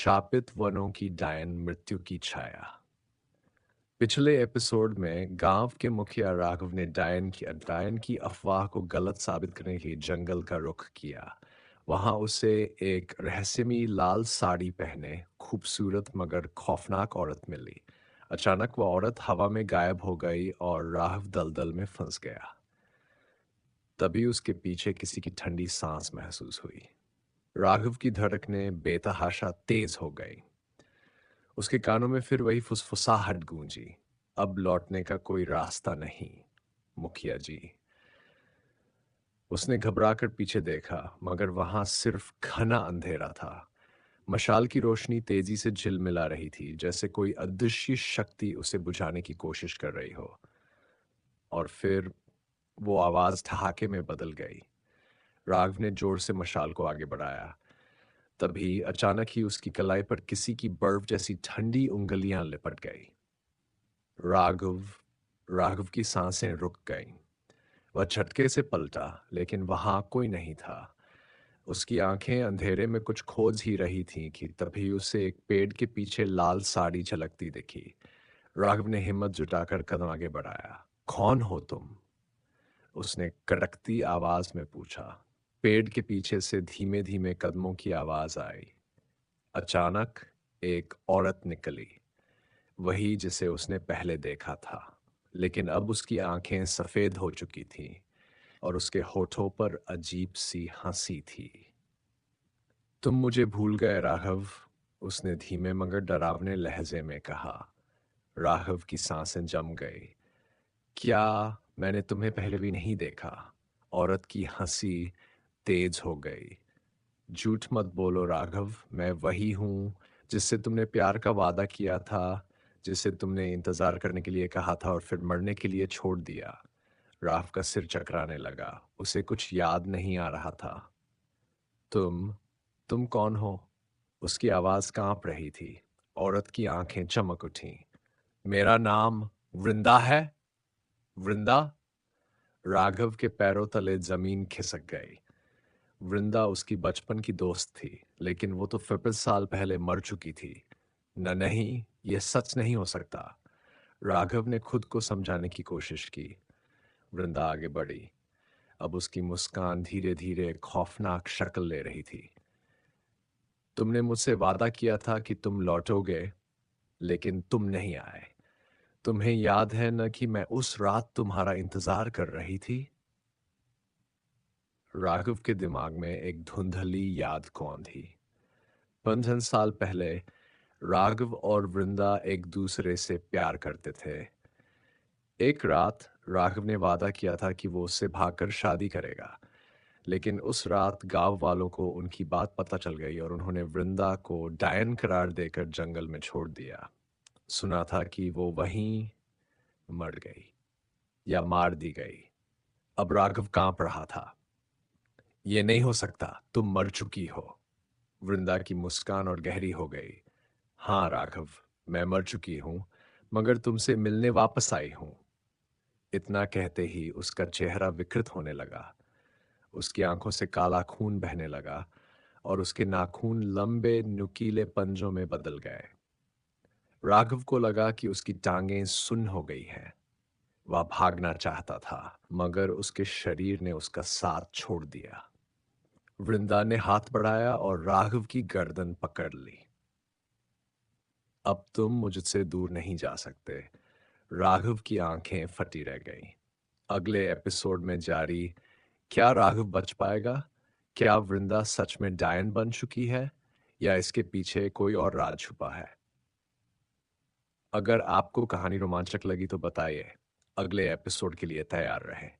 शापित वनों की डायन मृत्यु की छाया। पिछले एपिसोड में गांव के मुखिया राघव ने डायन की अफवाह को गलत साबित करने के लिए जंगल का रुख किया। वहां उसे एक रहस्यमयी लाल साड़ी पहने खूबसूरत मगर खौफनाक औरत मिली। अचानक वह औरत हवा में गायब हो गई और राघव दलदल में फंस गया। तभी उसके पीछे किसी की ठंडी सांस महसूस हुई। राघव की धड़कनें बेतहाशा तेज हो गई। उसके कानों में फिर वही फुसफुसाहट गूंजी। अब लौटने का कोई रास्ता नहीं, मुखिया जी। उसने घबराकर पीछे देखा, मगर वहां सिर्फ घना अंधेरा था। मशाल की रोशनी तेजी से झिलमिला रही थी, जैसे कोई अदृश्य शक्ति उसे बुझाने की कोशिश कर रही हो। और फिर वो आवाज ठहाके में बदल गई। राघव ने जोर से मशाल को आगे बढ़ाया। तभी अचानक ही उसकी कलाई पर किसी की बर्फ जैसी ठंडी उंगलियां लिपट गई। राघव राघव की सांसें रुक गईं। वह झटके से पलटा, लेकिन वहां कोई नहीं था। उसकी आंखें अंधेरे में कुछ खोज ही रही थीं कि तभी उसे एक पेड़ के पीछे लाल साड़ी झलकती दिखी। राघव ने हिम्मत जुटाकर कदम आगे बढ़ाया। कौन हो तुम? उसने कड़कती आवाज में पूछा। पेड़ के पीछे से धीमे धीमे कदमों की आवाज आई। अचानक एक औरत निकली, वही जिसे उसने पहले देखा था। लेकिन अब उसकी आंखें सफेद हो चुकी थीं और उसके होठों पर अजीब सी हंसी थी। तुम मुझे भूल गए राघव, उसने धीमे मगर डरावने लहजे में कहा। राघव की सांसें जम गई। क्या मैंने तुम्हें पहले भी नहीं देखा? औरत की हंसी तेज हो गई। झूठ मत बोलो राघव, मैं वही हूं जिससे तुमने प्यार का वादा किया था, जिसे तुमने इंतजार करने के लिए कहा था और फिर मरने के लिए छोड़ दिया। राघव का सिर चकराने लगा। उसे कुछ याद नहीं आ रहा था। तुम कौन हो? उसकी आवाज कांप रही थी। औरत की आंखें चमक उठीं। मेरा नाम वृंदा है। वृंदा। राघव के पैरों तले जमीन खिसक गई। वृंदा उसकी बचपन की दोस्त थी, लेकिन वो तो 50 साल पहले मर चुकी थी। नहीं, यह सच नहीं हो सकता। राघव ने खुद को समझाने की कोशिश की। वृंदा आगे बढ़ी। अब उसकी मुस्कान धीरे धीरे खौफनाक शक्ल ले रही थी। तुमने मुझसे वादा किया था कि तुम लौटोगे, लेकिन तुम नहीं आए। तुम्हें याद है न कि मैं उस रात तुम्हारा इंतजार कर रही थी? राघव के दिमाग में एक धुंधली याद कौन थी। 15 साल पहले राघव और वृंदा एक दूसरे से प्यार करते थे। एक रात राघव ने वादा किया था कि वो उससे भागकर शादी करेगा, लेकिन उस रात गांव वालों को उनकी बात पता चल गई और उन्होंने वृंदा को डायन करार देकर जंगल में छोड़ दिया। सुना था कि वो वहीं मर गई या मार दी गई। अब राघव कांप रहा था। ये नहीं हो सकता, तुम मर चुकी हो। वृंदा की मुस्कान और गहरी हो गई। हाँ राघव, मैं मर चुकी हूं, मगर तुमसे मिलने वापस आई हूं। इतना कहते ही उसका चेहरा विकृत होने लगा। उसकी आंखों से काला खून बहने लगा और उसके नाखून लंबे नुकीले पंजों में बदल गए। राघव को लगा कि उसकी टांगें सुन्न हो गई हैं। वह भागना चाहता था, मगर उसके शरीर ने उसका साथ छोड़ दिया। वृंदा ने हाथ बढ़ाया और राघव की गर्दन पकड़ ली। अब तुम मुझसे दूर नहीं जा सकते। राघव की आंखें फटी रह गईं। अगले एपिसोड में जारी। क्या राघव बच पाएगा? क्या वृंदा सच में डायन बन चुकी है, या इसके पीछे कोई और राज छुपा है? अगर आपको कहानी रोमांचक लगी तो बताइए। अगले एपिसोड के लिए तैयार रहें।